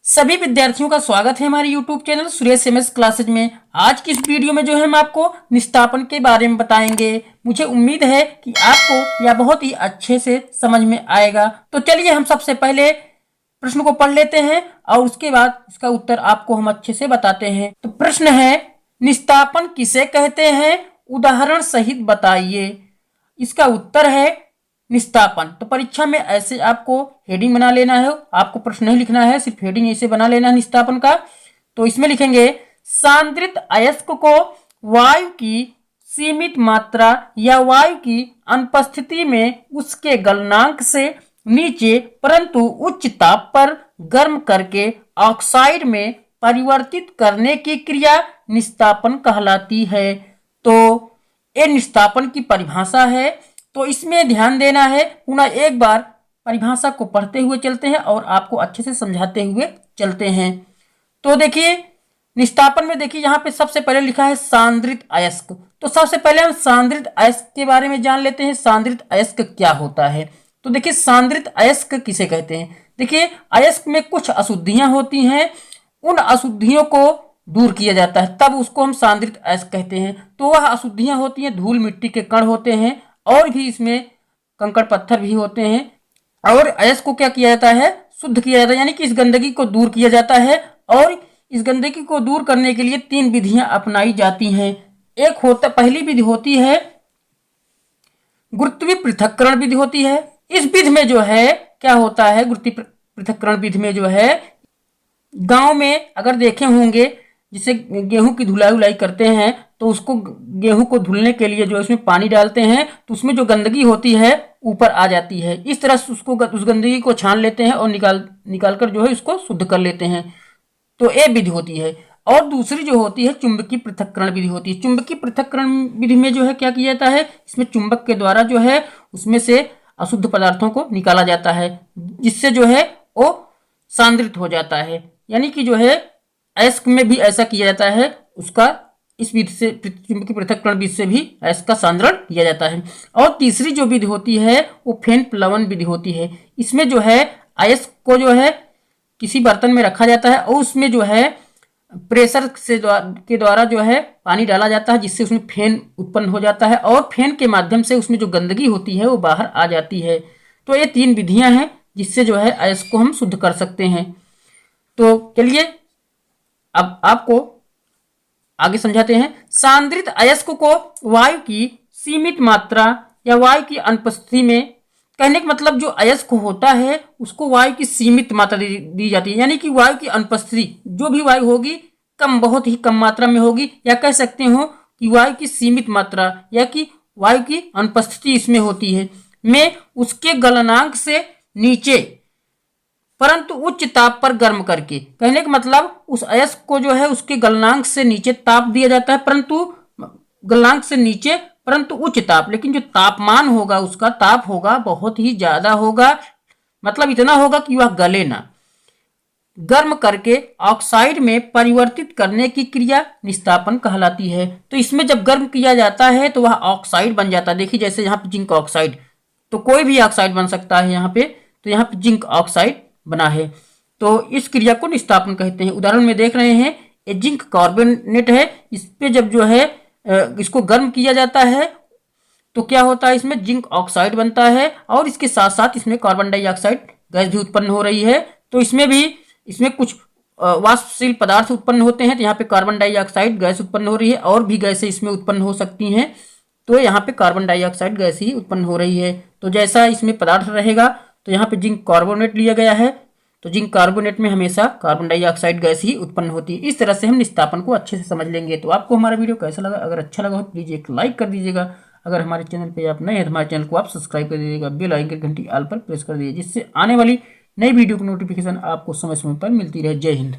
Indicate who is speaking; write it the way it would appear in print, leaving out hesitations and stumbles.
Speaker 1: सभी विद्यार्थियों का स्वागत है हमारे YouTube channel Suresh MS classes में। आज की इस वीडियो में जो है हम आपको निस्तापन के बारे में बताएंगे। मुझे उम्मीद है कि आपको यह बहुत ही अच्छे से समझ में आएगा। तो चलिए हम सबसे पहले प्रश्न को पढ़ लेते हैं और उसके बाद इसका उत्तर आपको हम अच्छे से बताते हैं। तो प्रश्न है, निस्तापन किसे कहते हैं, उदाहरण सहित बताइए। इसका उत्तर है निस्तापन। तो परीक्षा में ऐसे आपको हेडिंग बना लेना है, आपको प्रश्न नहीं लिखना है, सिर्फ हेडिंग ऐसे बना लेना है निस्तापन का। तो इसमें लिखेंगे सांद्रित अयस्क को वायु की सीमित मात्रा या वायु की अनुपस्थिति में उसके गलनांक से नीचे परंतु उच्च ताप पर गर्म करके ऑक्साइड में परिवर्तित करने की क्रिया निस्तापन कहलाती है। तो ये निस्तापन की परिभाषा है। तो इसमें ध्यान देना है, पुनः एक बार परिभाषा को पढ़ते हुए चलते हैं और आपको अच्छे से समझाते हुए चलते हैं। तो देखिए निस्तापन में देखिए यहाँ पे सबसे पहले लिखा है सांद्रित अयस्क। तो सबसे पहले हम सांद्रित अयस्क के बारे में जान लेते हैं, सांद्रित अयस्क क्या होता है। तो देखिए सांद्रित अयस्क किसे कहते हैं। देखिए अयस्क में कुछ अशुद्धियां होती हैं, उन अशुद्धियों को दूर किया जाता है तब उसको हम सांद्रित अयस्क कहते हैं। तो वह अशुद्धियां होती हैं, धूल मिट्टी के कण होते हैं और भी इसमें कंकड़ पत्थर भी होते हैं। और अयस्क को क्या किया जाता है, शुद्ध किया जाता है, यानी कि इस गंदगी को दूर किया जाता है। और इस गंदगी को दूर करने के लिए 3 विधियां अपनाई जाती हैं। पहली विधि होती है गुरुत्वीय पृथक्करण विधि होती है। इस विधि में जो है क्या होता है, गुरुत्वीय पृथक्करण विधि में जो है गांव में अगर देखे होंगे जिसे गेहूं की धुलाई उलाई करते हैं तो उसको गेहूं को धुलने के लिए जो इसमें पानी डालते हैं तो उसमें जो गंदगी होती है ऊपर आ जाती है। इस तरह से उसको उस गंदगी को छान लेते हैं और निकाल कर जो है इसको शुद्ध कर लेते हैं। तो ये विधि होती है। और दूसरी जो होती है चुंबकीय पृथक्करण विधि होती है। चुंबकीय पृथक्करण विधि में जो है क्या किया जाता है, इसमें चुंबक के द्वारा जो है उसमें से अशुद्ध पदार्थों को निकाला जाता है जिससे जो है वो सांद्रित हो जाता है। यानी कि जो है अयस्क में भी ऐसा किया जाता है, उसका इस विधि से चुंबकीय पृथक्करण विधि से भी अयस्क का सांद्रण किया जाता है। और तीसरी जो विधि होती है वो फेन प्लवन विधि होती है। इसमें जो है अयस्क को जो है किसी बर्तन में रखा जाता है और उसमें जो है प्रेशर के द्वारा जो है पानी डाला जाता है जिससे उसमें फेन उत्पन्न हो जाता है और फेन के माध्यम से उसमें जो गंदगी होती है वो बाहर आ जाती है। तो ये 3 विधियां हैं जिससे जो है अयस्क को हम शुद्ध कर सकते हैं। तो चलिए अब आपको आगे समझाते हैं। सांद्रित अयस्क को वायु की सीमित मात्रा या वायु की अनुपस्थिति में, कहने का मतलब जो अयस्क होता है उसको वायु की सीमित मात्रा दी जाती है, यानी कि वायु की अनुपस्थिति जो भी वायु होगी बहुत ही कम मात्रा में होगी, या कह सकते हो कि वायु की सीमित मात्रा या कि वायु की अनुपस्थिति इसमें होती है में उसके गलनांक से नीचे परंतु उच्च ताप पर गर्म करके, कहने का मतलब उस अयस्क को जो है उसके गलनांक से नीचे ताप दिया जाता है, परंतु गलनांक से नीचे परंतु उच्च ताप, लेकिन जो तापमान होगा उसका ताप होगा बहुत ही ज्यादा होगा, मतलब इतना होगा कि वह गले ना, गर्म करके ऑक्साइड में परिवर्तित करने की क्रिया निस्तापन कहलाती है। तो इसमें जब गर्म किया जाता है तो वह ऑक्साइड बन जाता है। देखिए जैसे यहाँ पे जिंक ऑक्साइड, तो कोई भी ऑक्साइड बन सकता है यहाँ पे, तो यहाँ पे जिंक ऑक्साइड बना है। तो इस क्रिया को निस्तापन कहते हैं। उदाहरण में देख रहे हैं ये जिंक कार्बोनेट है, इस पे जब जो है इसको गर्म किया जाता है तो क्या होता है, इसमें जिंक ऑक्साइड बनता है और इसके साथ साथ इसमें कार्बन डाइऑक्साइड गैस भी उत्पन्न हो रही है। तो इसमें कुछ वाष्पशील पदार्थ उत्पन्न होते हैं, तो यहाँ पे कार्बन डाइऑक्साइड गैस उत्पन्न हो रही है और भी गैसें इसमें उत्पन्न हो सकती हैं। तो यहाँ पे कार्बन डाइऑक्साइड गैस ही उत्पन्न हो रही है। तो जैसा इसमें पदार्थ रहेगा तो यहाँ पे जिंक कार्बोनेट लिया गया है, तो जिंक कार्बोनेट में हमेशा कार्बन डाइऑक्साइड गैस ही उत्पन्न होती है। इस तरह से हम निस्तापन को अच्छे से समझ लेंगे। तो आपको हमारा वीडियो कैसा लगा, अगर अच्छा लगा हो प्लीज़ एक लाइक कर दीजिएगा। अगर हमारे चैनल पे आप नए हैं तो हमारे चैनल को आप सब्सक्राइब कर दीजिएगा, बेल आइकन घंटी ऑल पर प्रेस कर दीजिए जिससे आने वाली नई वीडियो की नोटिफिकेशन आपको समय समय पर मिलती रहे। जय हिंद।